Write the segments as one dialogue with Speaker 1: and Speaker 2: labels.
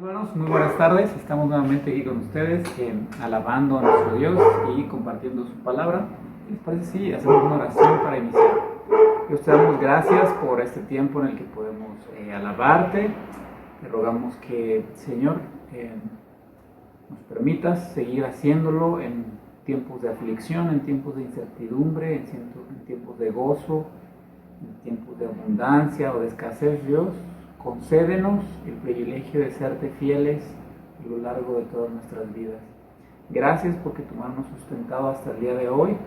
Speaker 1: Hermanos, muy buenas tardes. Estamos nuevamente aquí con ustedes, alabando a nuestro Dios y compartiendo su palabra. ¿Les parece si hacemos una oración para iniciar? Dios, te damos gracias por este tiempo en el que podemos alabarte. Te rogamos que, Señor, nos permitas seguir haciéndolo en tiempos de aflicción, en tiempos de incertidumbre, en tiempos de gozo, en tiempos de abundancia o de escasez. Dios, concédenos el privilegio de serte fieles a lo largo de todas nuestras vidas. Gracias porque tu mano nos ha sustentado hasta el día de hoy.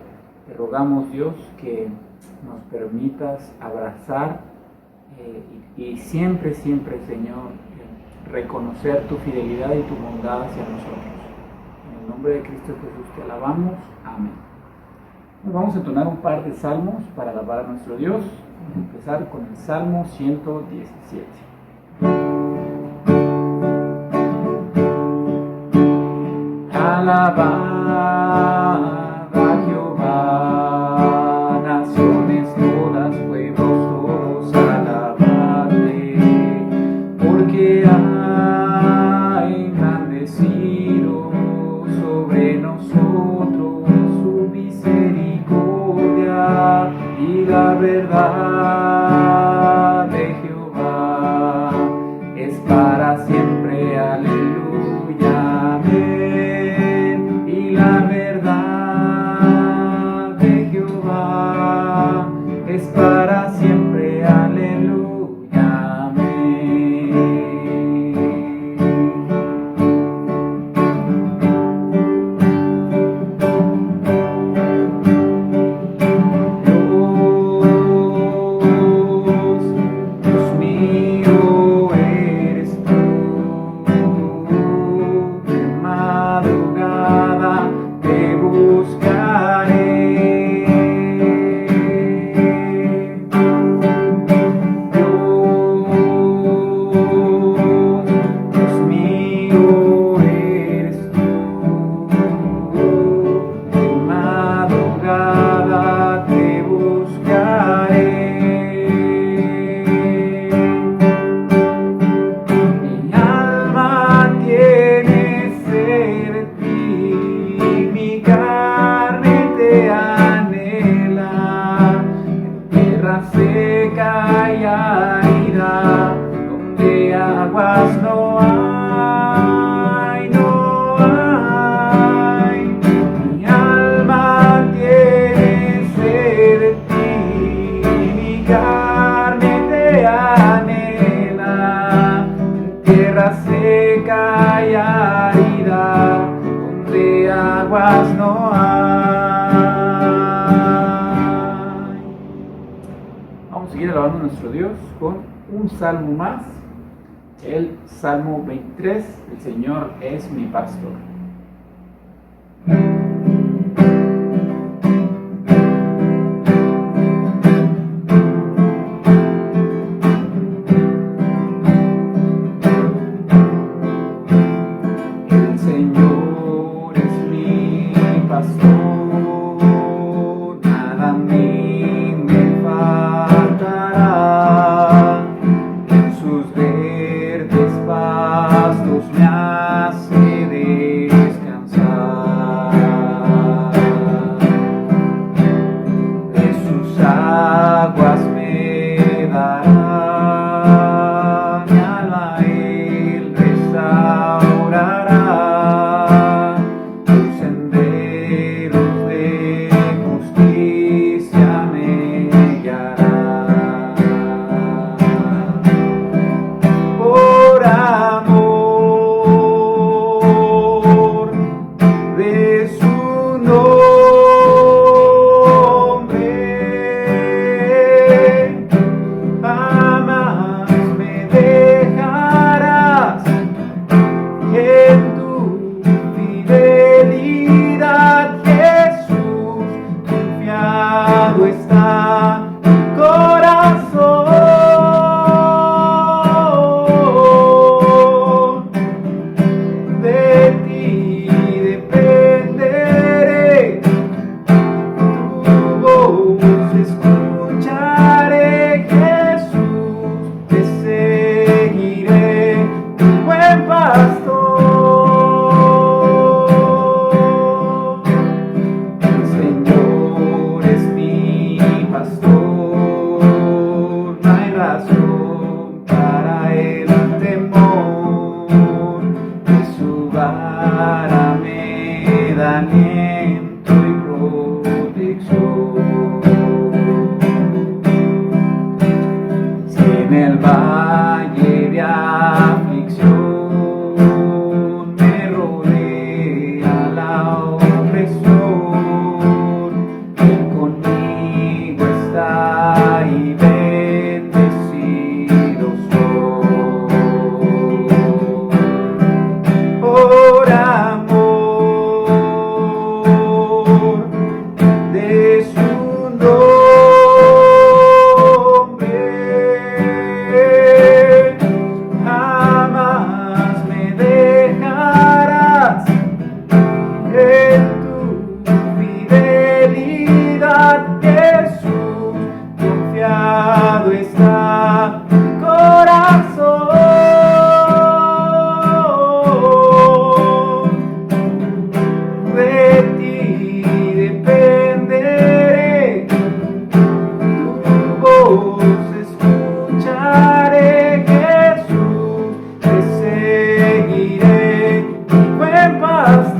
Speaker 1: Te rogamos, Dios, que nos permitas abrazar y siempre, Señor, reconocer tu fidelidad y tu bondad hacia nosotros. En el nombre de Cristo Jesús te alabamos. Amén. Nos vamos a entonar un par de salmos para alabar a nuestro Dios. Vamos a empezar con el Salmo 117. Alabad a Jehová, naciones todas, pueblos todos, alabadle, porque ha engrandecido sobre nosotros su misericordia y la verdad de Jehová es para siempre. Aleluya, amén. Y la verdad de Jehová es para siempre. Aleluya, amén. Dios mío eres tú, de madrugada te buscaré. Dios mío eres tú, de madrugada te buscaré. Mi alma tiene sed de ti, mi carne te anhela, en tierra seca y árida, donde aguas no hay, no hay. Mi alma tiene sed de ti, mi carne te anhela, en tierra seca y árida, donde aguas no hay. Vamos a seguir alabando a nuestro Dios con un salmo más, el Salmo 23, el Señor es mi pastor. El Señor es mi pastor, nada a mí me faltará. En sus verdes pastos me hace descansar. De sus aguas me dará, mi alma él restaurará. Tus senderos de justicia me guiará. Por amor de su nombre, en el valle de aflicción me rodea la opresión, Él conmigo está y bendecido soy. Por amor de su nombre, jamás me dejarás. En tu fidelidad, Jesús, confiado está mi corazón. De ti dependeré, tu voz escucharé, Jesús, te seguiré, mi buen pastor.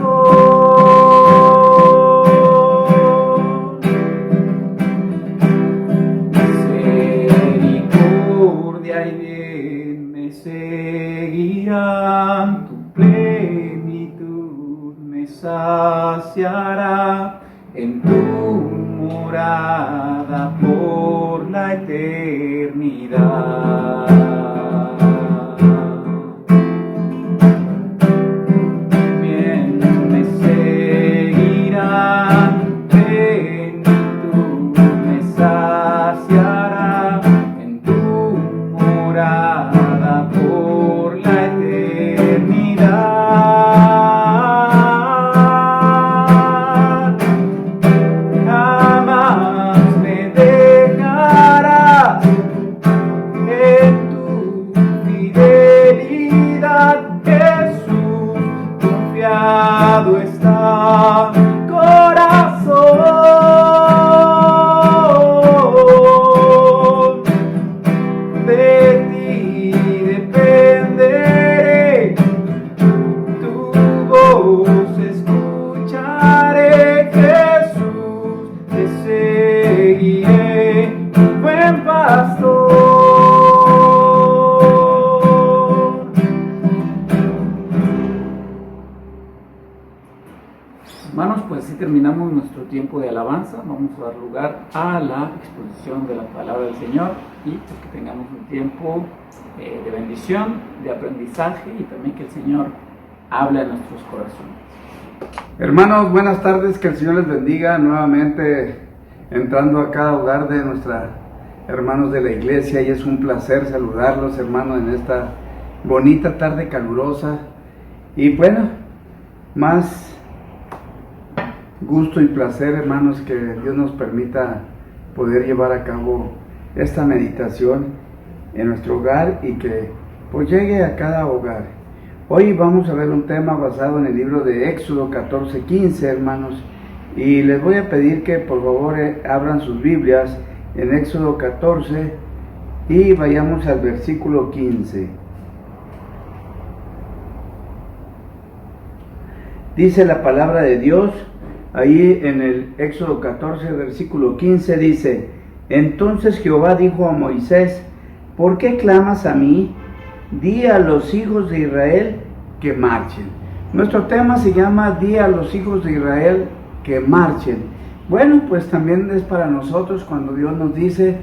Speaker 1: Misericordia y bien me seguirán, tu plenitud me saciará en tu morada por la eternidad. Bien me seguirán, plenitud me saciará en tu morada por la eternidad. Jamás me dejarás, en tu fidelidad, Jesús, confiado está mi corazón. De ti dependeré, tu voz escucharé, Jesús, te seguiré, mi buen pastor. Hermanos, pues así terminamos nuestro tiempo de alabanza. Vamos a dar lugar a la exposición de la palabra del Señor y pues que tengamos un tiempo de bendición, de aprendizaje y también que el Señor hable a nuestros corazones.
Speaker 2: Hermanos, buenas tardes, que el Señor les bendiga nuevamente entrando a cada hogar de nuestros hermanos de la iglesia, y es un placer saludarlos, hermanos, en esta bonita tarde calurosa. Y bueno, más gusto y placer, hermanos, que Dios nos permita poder llevar a cabo esta meditación en nuestro hogar y que pues llegue a cada hogar. Hoy vamos a ver un tema basado en el libro de Éxodo 14:15, hermanos, y les voy a pedir que por favor abran sus Biblias en Éxodo 14 y vayamos al versículo 15. Dice la palabra de Dios, ahí en el Éxodo 14, versículo 15, dice: Entonces Jehová dijo a Moisés: ¿Por qué clamas a mí? Di a los hijos de Israel que marchen. Nuestro tema se llama Di a los hijos de Israel que marchen. Bueno, pues también es para nosotros cuando Dios nos dice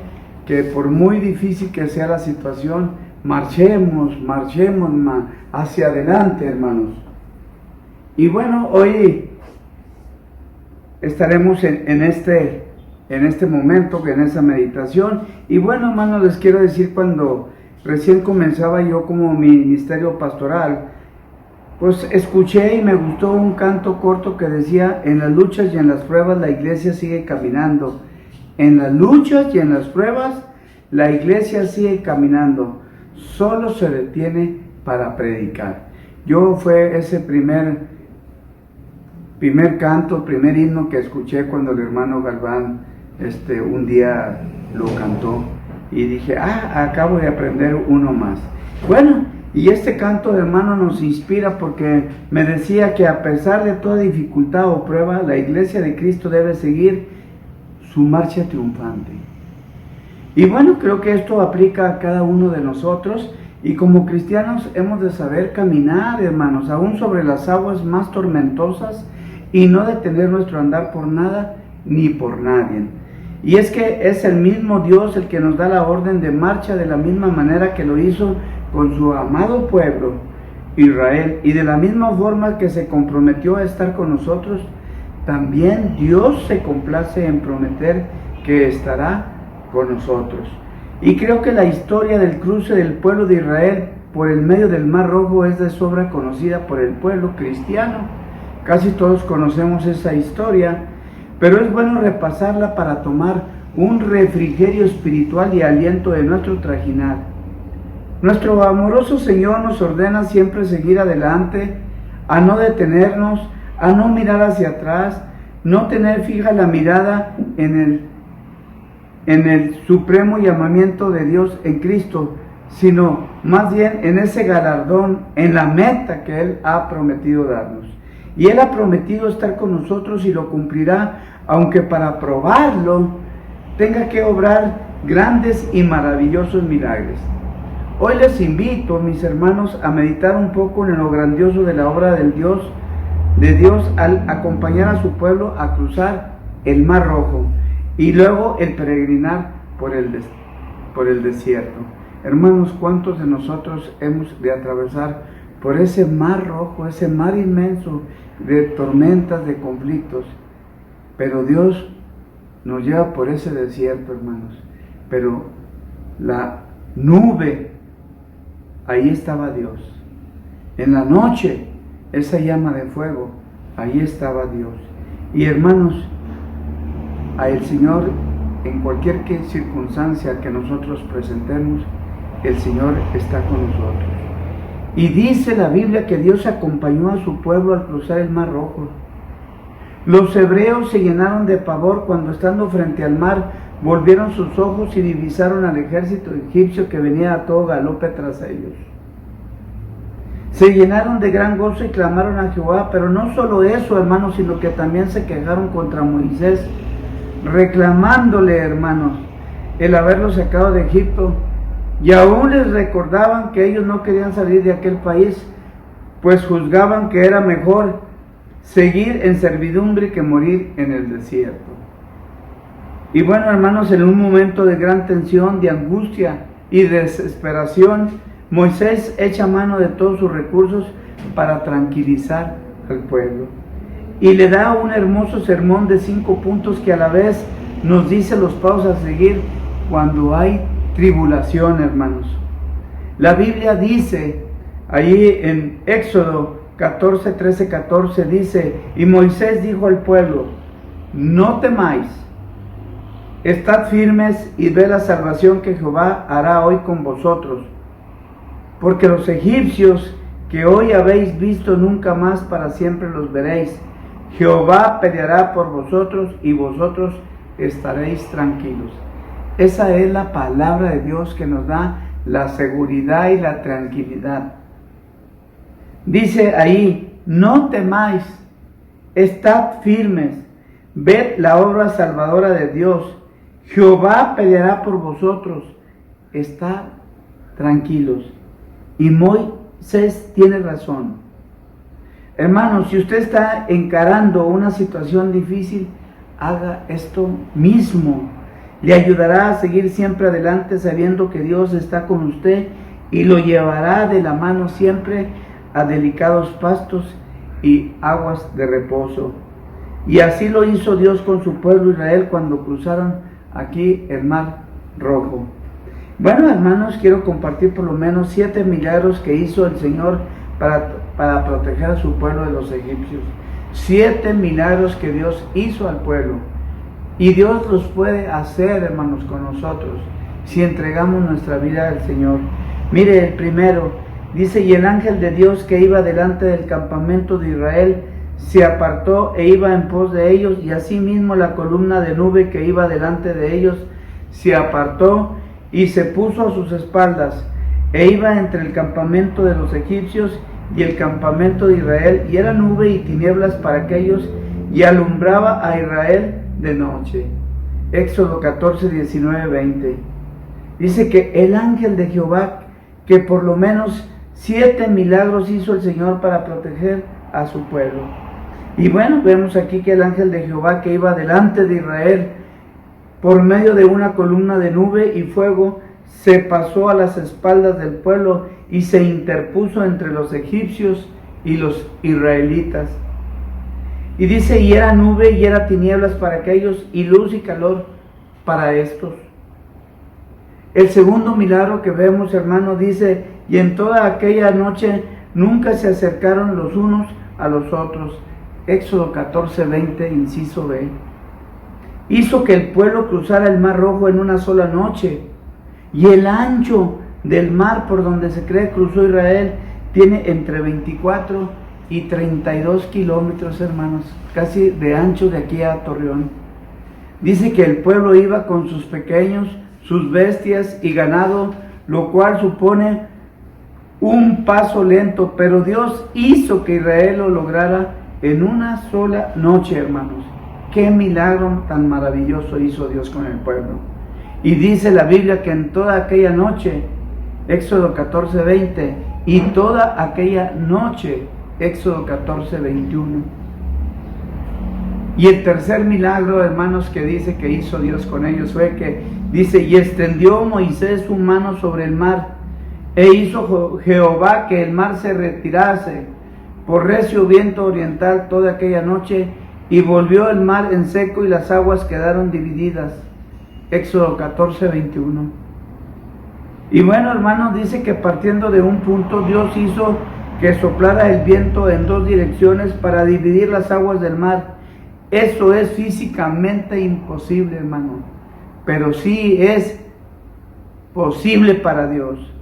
Speaker 2: que por muy difícil que sea la situación, marchemos hacia adelante, hermanos. Y bueno, hoy estaremos en este momento, en esa meditación. Y bueno, hermanos, les quiero decir, cuando recién comenzaba yo como ministerio pastoral, pues escuché y me gustó un canto corto que decía: en las luchas y en las pruebas la iglesia sigue caminando. En las luchas y en las pruebas la iglesia sigue caminando. Solo se detiene para predicar. Yo fue ese primer canto, primer himno que escuché cuando el hermano Galván un día lo cantó, y dije: acabo de aprender uno más. Bueno, y este canto, hermano, nos inspira porque me decía que a pesar de toda dificultad o prueba, la iglesia de Cristo debe seguir su marcha triunfante. Y bueno, creo que esto aplica a cada uno de nosotros, y como cristianos hemos de saber caminar, hermanos, aún sobre las aguas más tormentosas, y no detener nuestro andar por nada ni por nadie. Y es que es el mismo Dios el que nos da la orden de marcha, de la misma manera que lo hizo con su amado pueblo Israel, y de la misma forma que se comprometió a estar con nosotros, también Dios se complace en prometer que estará con nosotros. Y creo que la historia del cruce del pueblo de Israel por el medio del Mar Rojo es de sobra conocida por el pueblo cristiano. Casi todos conocemos esa historia, pero es bueno repasarla para tomar un refrigerio espiritual y aliento de nuestro trajinar. Nuestro amoroso Señor nos ordena siempre seguir adelante, a no detenernos, a no mirar hacia atrás, no tener fija la mirada en el supremo llamamiento de Dios en Cristo, sino más bien en ese galardón, en la meta que Él ha prometido darnos. Y Él ha prometido estar con nosotros y lo cumplirá, aunque para probarlo tenga que obrar grandes y maravillosos milagros. Hoy les invito, mis hermanos, a meditar un poco en lo grandioso de la obra de Dios al acompañar a su pueblo a cruzar el Mar Rojo y luego el peregrinar por el desierto. Hermanos, ¿cuántos de nosotros hemos de atravesar por ese Mar Rojo, ese mar inmenso de tormentas, de conflictos? Pero Dios nos lleva por ese desierto, hermanos. Pero la nube, ahí estaba Dios. En la noche, esa llama de fuego, ahí estaba Dios. Y hermanos, a el Señor, en cualquier circunstancia que nosotros presentemos, el Señor está con nosotros. Y dice la Biblia que Dios acompañó a su pueblo al cruzar el Mar Rojo. Los hebreos se llenaron de pavor cuando, estando frente al mar, volvieron sus ojos y divisaron al ejército egipcio que venía a todo galope tras ellos. Se llenaron de gran gozo y clamaron a Jehová, pero no solo eso, hermanos, sino que también se quejaron contra Moisés, reclamándole, hermanos, el haberlos sacado de Egipto, y aún les recordaban que ellos no querían salir de aquel país, pues juzgaban que era mejor seguir en servidumbre que morir en el desierto. Y bueno, hermanos, en un momento de gran tensión, de angustia y desesperación, Moisés echa mano de todos sus recursos para tranquilizar al pueblo. Y le da un hermoso sermón de 5 puntos que a la vez nos dice los pasos a seguir cuando hay tribulación, hermanos. La Biblia dice, ahí en Éxodo 14, 13, 14, dice: y Moisés dijo al pueblo: no temáis, estad firmes y ve la salvación que Jehová hará hoy con vosotros, porque los egipcios que hoy habéis visto nunca más para siempre los veréis. Jehová peleará por vosotros y vosotros estaréis tranquilos. Esa es la palabra de Dios que nos da la seguridad y la tranquilidad. Dice ahí: no temáis, estad firmes, ved la obra salvadora de Dios. Jehová peleará por vosotros, estad tranquilos. Y Moisés tiene razón. Hermanos, si usted está encarando una situación difícil, haga esto mismo. Le ayudará a seguir siempre adelante sabiendo que Dios está con usted y lo llevará de la mano siempre a delicados pastos y aguas de reposo. Y así lo hizo Dios con su pueblo Israel cuando cruzaron aquí el Mar Rojo. Bueno, hermanos, quiero compartir por lo menos 7 milagros que hizo el Señor para proteger a su pueblo de los egipcios. 7 milagros que Dios hizo al pueblo. Y Dios los puede hacer, hermanos, con nosotros, si entregamos nuestra vida al Señor. Mire, el primero, dice: y el ángel de Dios que iba delante del campamento de Israel se apartó e iba en pos de ellos, y asimismo la columna de nube que iba delante de ellos se apartó y se puso a sus espaldas, e iba entre el campamento de los egipcios y el campamento de Israel, y era nube y tinieblas para aquellos, y alumbraba a Israel de noche. Éxodo 14, 19, 20. Dice que el ángel de Jehová, que por lo menos 7 milagros hizo el Señor para proteger a su pueblo. Y bueno, vemos aquí que el ángel de Jehová que iba delante de Israel por medio de una columna de nube y fuego, se pasó a las espaldas del pueblo y se interpuso entre los egipcios y los israelitas. Y dice, y era nube y era tinieblas para aquellos, y luz y calor para estos. El segundo milagro que vemos, hermano, dice, y en toda aquella noche nunca se acercaron los unos a los otros. Éxodo 14:20, inciso B. Hizo que el pueblo cruzara el mar Rojo en una sola noche, y el ancho del mar por donde se cree cruzó Israel tiene entre 24 y 32 kilómetros, hermanos, casi de ancho de aquí a Torreón. Dice que el pueblo iba con sus pequeños, sus bestias y ganado, lo cual supone un paso lento, pero Dios hizo que Israel lo lograra en una sola noche, hermanos. Qué milagro tan maravilloso hizo Dios con el pueblo. Y dice la Biblia que en toda aquella noche, Éxodo 14:20, y toda aquella noche, Éxodo 14:21. Y el tercer milagro, hermanos, que dice que hizo Dios con ellos fue que dice, y extendió Moisés su mano sobre el mar, e hizo Jehová que el mar se retirase por recio viento oriental toda aquella noche, y volvió el mar en seco y las aguas quedaron divididas. Éxodo 14:21. Y bueno, hermanos, dice que partiendo de un punto, Dios hizo que soplara el viento en 2 direcciones para dividir las aguas del mar. Eso es físicamente imposible, hermano, pero sí es posible para Dios.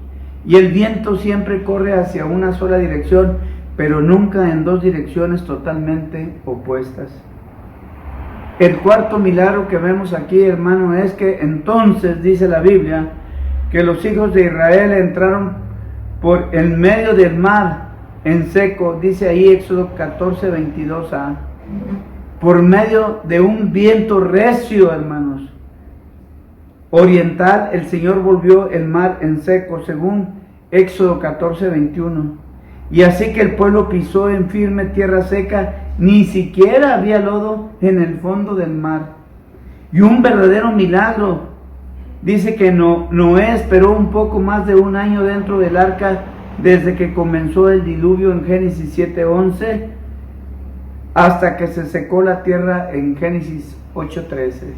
Speaker 2: Y el viento siempre corre hacia una sola dirección, pero nunca en 2 direcciones totalmente opuestas. El cuarto milagro que vemos aquí, hermano, es que entonces dice la Biblia que los hijos de Israel entraron por el medio del mar en seco, dice ahí Éxodo 14:22a, por medio de un viento recio, hermanos, oriental, el Señor volvió el mar en seco, según Éxodo 14:21. Y así que el pueblo pisó en firme tierra seca, ni siquiera había lodo en el fondo del mar. Y un verdadero milagro. Dice que Noé esperó un poco más de 1 año dentro del arca desde que comenzó el diluvio en Génesis 7:11 hasta que se secó la tierra en Génesis 8:13.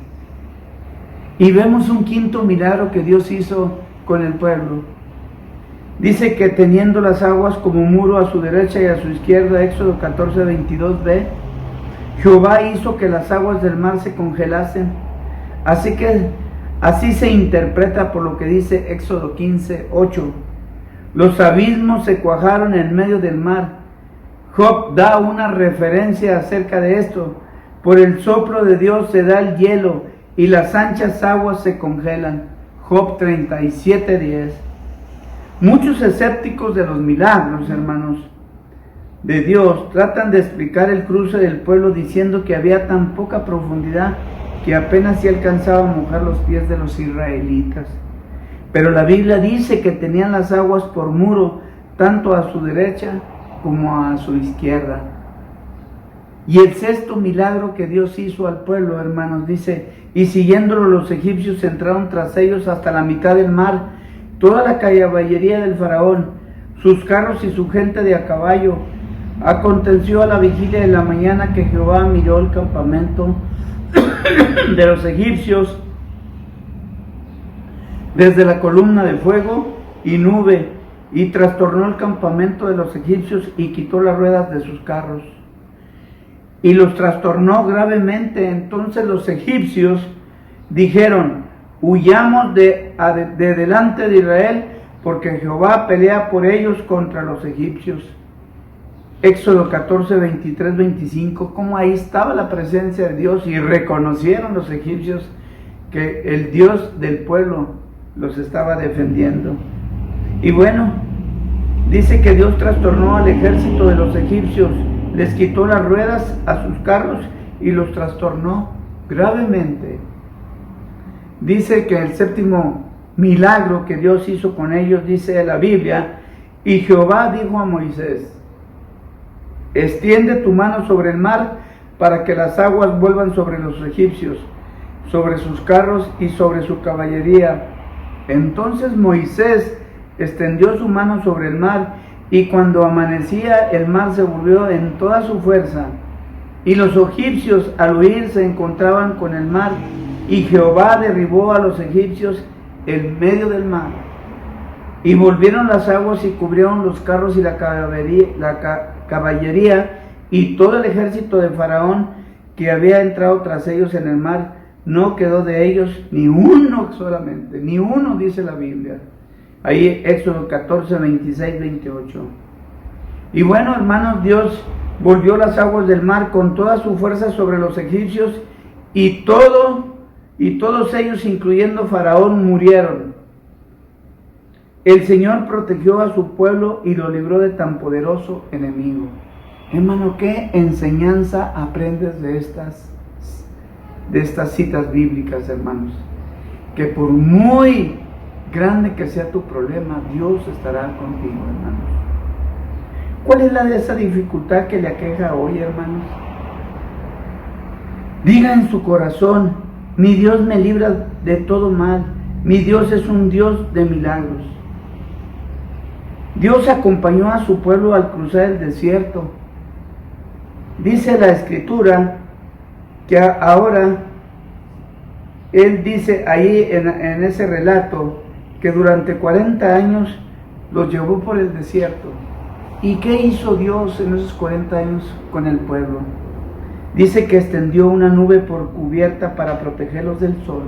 Speaker 2: Y vemos un quinto milagro que Dios hizo con el pueblo. Dice que teniendo las aguas como muro a su derecha y a su izquierda, Éxodo 14:22b, Jehová hizo que las aguas del mar se congelasen. Así se interpreta por lo que dice Éxodo 15:8. Los abismos se cuajaron en medio del mar. Job da una referencia acerca de esto. Por el soplo de Dios se da el hielo y las anchas aguas se congelan. Job 37:10. Muchos escépticos de los milagros, hermanos, de Dios, tratan de explicar el cruce del pueblo diciendo que había tan poca profundidad que apenas se alcanzaba a mojar los pies de los israelitas. Pero la Biblia dice que tenían las aguas por muro, tanto a su derecha como a su izquierda. Y el sexto milagro que Dios hizo al pueblo, hermanos, dice, y siguiéndolo los egipcios entraron tras ellos hasta la mitad del mar, toda la caballería del faraón, sus carros y su gente de a caballo. Aconteció a la vigilia de la mañana que Jehová miró el campamento de los egipcios desde la columna de fuego y nube, y trastornó el campamento de los egipcios y quitó las ruedas de sus carros. Y los trastornó gravemente. Entonces los egipcios dijeron, huyamos de delante de Israel, porque Jehová pelea por ellos contra los egipcios. Éxodo 14:23-25, como ahí estaba la presencia de Dios y reconocieron los egipcios que el Dios del pueblo los estaba defendiendo. Y bueno, dice que Dios trastornó al ejército de los egipcios, les quitó las ruedas a sus carros y los trastornó gravemente. Dice que el séptimo milagro que Dios hizo con ellos, dice la Biblia, y Jehová dijo a Moisés, extiende tu mano sobre el mar para que las aguas vuelvan sobre los egipcios, sobre sus carros y sobre su caballería. Entonces Moisés extendió su mano sobre el mar, y cuando amanecía el mar se volvió en toda su fuerza, y los egipcios al huir se encontraban con el mar, y Jehová derribó a los egipcios en medio del mar. Y volvieron las aguas y cubrieron los carros y la caballería y todo el ejército de Faraón que había entrado tras ellos en el mar. No quedó de ellos ni uno solamente, ni uno, dice la Biblia. Ahí Éxodo 14, 26, 28. Y bueno, hermanos, Dios volvió las aguas del mar con toda su fuerza sobre los egipcios, y todos ellos, incluyendo Faraón, murieron. El Señor protegió a su pueblo y lo libró de tan poderoso enemigo. Hermano, ¿qué enseñanza aprendes de estas citas bíblicas, hermanos? Que por muy grande que sea tu problema, Dios estará contigo, hermanos. ¿Cuál es esa dificultad que le aqueja hoy, hermanos? Diga en su corazón, mi Dios me libra de todo mal, mi Dios es un Dios de milagros. Dios acompañó a su pueblo al cruzar el desierto. Dice la Escritura que ahora, Él dice ahí en ese relato, que durante 40 años los llevó por el desierto. ¿Y qué hizo Dios en esos 40 años con el pueblo? Dice que extendió una nube por cubierta para protegerlos del sol.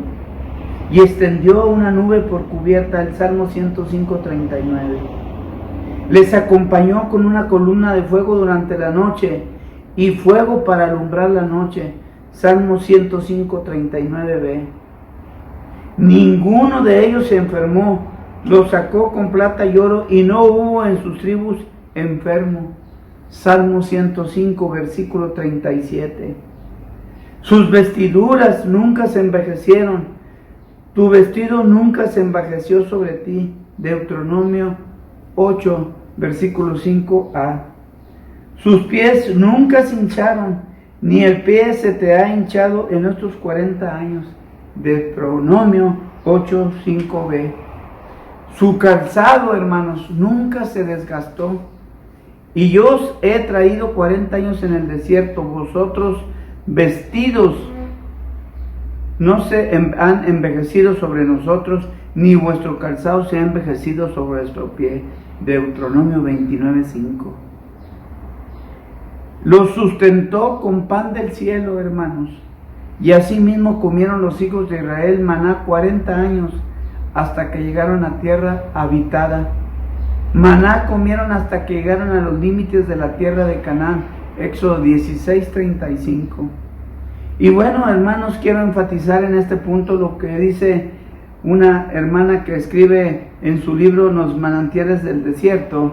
Speaker 2: Y extendió una nube por cubierta, el Salmo 105, 39. Les acompañó con una columna de fuego durante la noche y fuego para alumbrar la noche. Salmo 105, 39b. Ninguno de ellos se enfermó, los sacó con plata y oro, y no hubo en sus tribus enfermo. Salmo 105, versículo 37. Sus vestiduras nunca se envejecieron, tu vestido nunca se envejeció sobre ti. Deuteronomio 8, versículo 5a. Sus pies nunca se hincharon, ni el pie se te ha hinchado en estos 40 años. Deuteronomio 8, 5b. Su calzado, hermanos, nunca se desgastó. Y yo os he traído 40 años en el desierto, vosotros vestidos no se han envejecido sobre nosotros, ni vuestro calzado se ha envejecido sobre vuestro pie. Deuteronomio 29, 5. Los sustentó con pan del cielo, hermanos, y asimismo comieron los hijos de Israel maná 40 años, hasta que llegaron a tierra habitada. Maná comieron hasta que llegaron a los límites de la tierra de Canaán. Éxodo 16, 35. Y bueno, hermanos, quiero enfatizar en este punto lo que dice una hermana que escribe en su libro Los manantiales del desierto,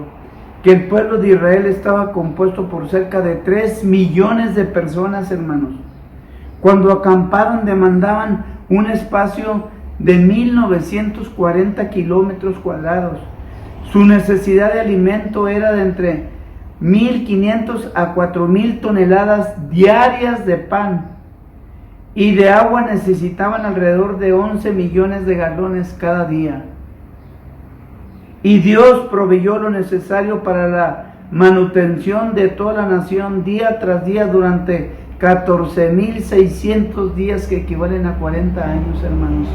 Speaker 2: que el pueblo de Israel estaba compuesto por cerca de 3 millones de personas, hermanos. Cuando acamparon demandaban un espacio de 1940 kilómetros cuadrados. Su necesidad de alimento era de entre 1.500 a 4.000 toneladas diarias de pan, y de agua necesitaban alrededor de 11 millones de galones cada día. Y Dios proveyó lo necesario para la manutención de toda la nación día tras día durante 14.600 días, que equivalen a 40 años, hermanos.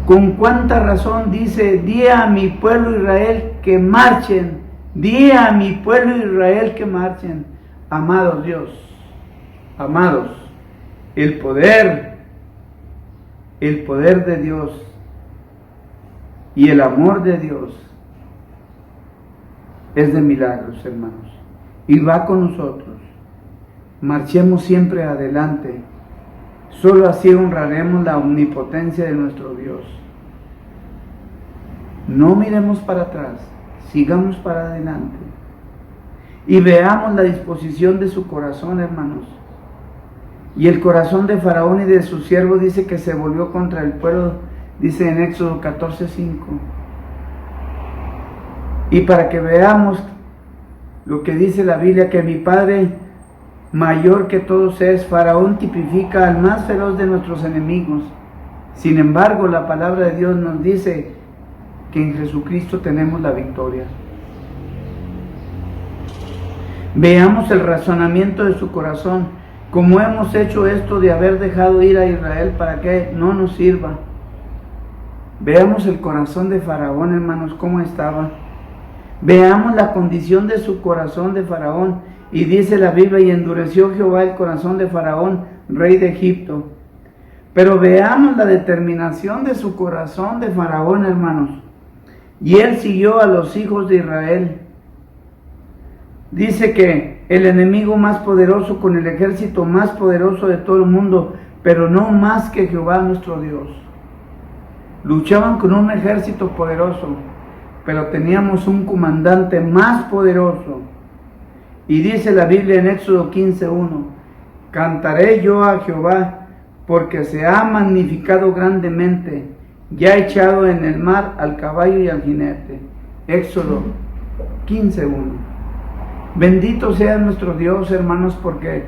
Speaker 2: ¿Con cuánta razón dice, di a mi pueblo Israel que marchen? Di a mi pueblo Israel que marchen. Amados Dios, amados, el poder de Dios y el amor de Dios es de milagros, hermanos, y va con nosotros. Marchemos siempre adelante. Solo así honraremos la omnipotencia de nuestro Dios. No miremos para atrás, sigamos para adelante y veamos la disposición de su corazón, hermanos. Y el corazón de Faraón y de sus siervos dice que se volvió contra el pueblo, dice en Éxodo 14:5. Y para que veamos lo que dice la Biblia, que mi Padre mayor que todos es, Faraón tipifica al más feroz de nuestros enemigos. Sin embargo, la palabra de Dios nos dice que en Jesucristo tenemos la victoria. Veamos el razonamiento de su corazón. ¿Cómo hemos hecho esto de haber dejado ir a Israel para que no nos sirva? Veamos el corazón de Faraón, hermanos, cómo estaba. Veamos la condición de su corazón de Faraón. Y dice la Biblia, y endureció Jehová el corazón de Faraón, rey de Egipto. Pero veamos la determinación de su corazón de Faraón, hermanos. Y él siguió a los hijos de Israel. Dice que el enemigo más poderoso, con el ejército más poderoso de todo el mundo, pero no más que Jehová nuestro Dios. Luchaban con un ejército poderoso, pero teníamos un comandante más poderoso. Y dice la Biblia en Éxodo 15:1, cantaré yo a Jehová, porque se ha magnificado grandemente, ya ha echado en el mar al caballo y al jinete. Éxodo 15:1. Bendito sea nuestro Dios, hermanos, porque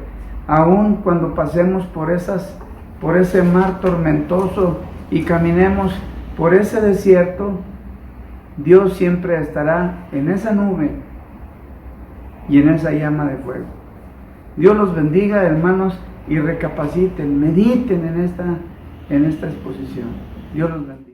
Speaker 2: aun cuando pasemos por ese mar tormentoso y caminemos por ese desierto, Dios siempre estará en esa nube y en esa llama de fuego. Dios los bendiga, hermanos, y recapaciten, mediten en esta exposición. Dios los bendiga.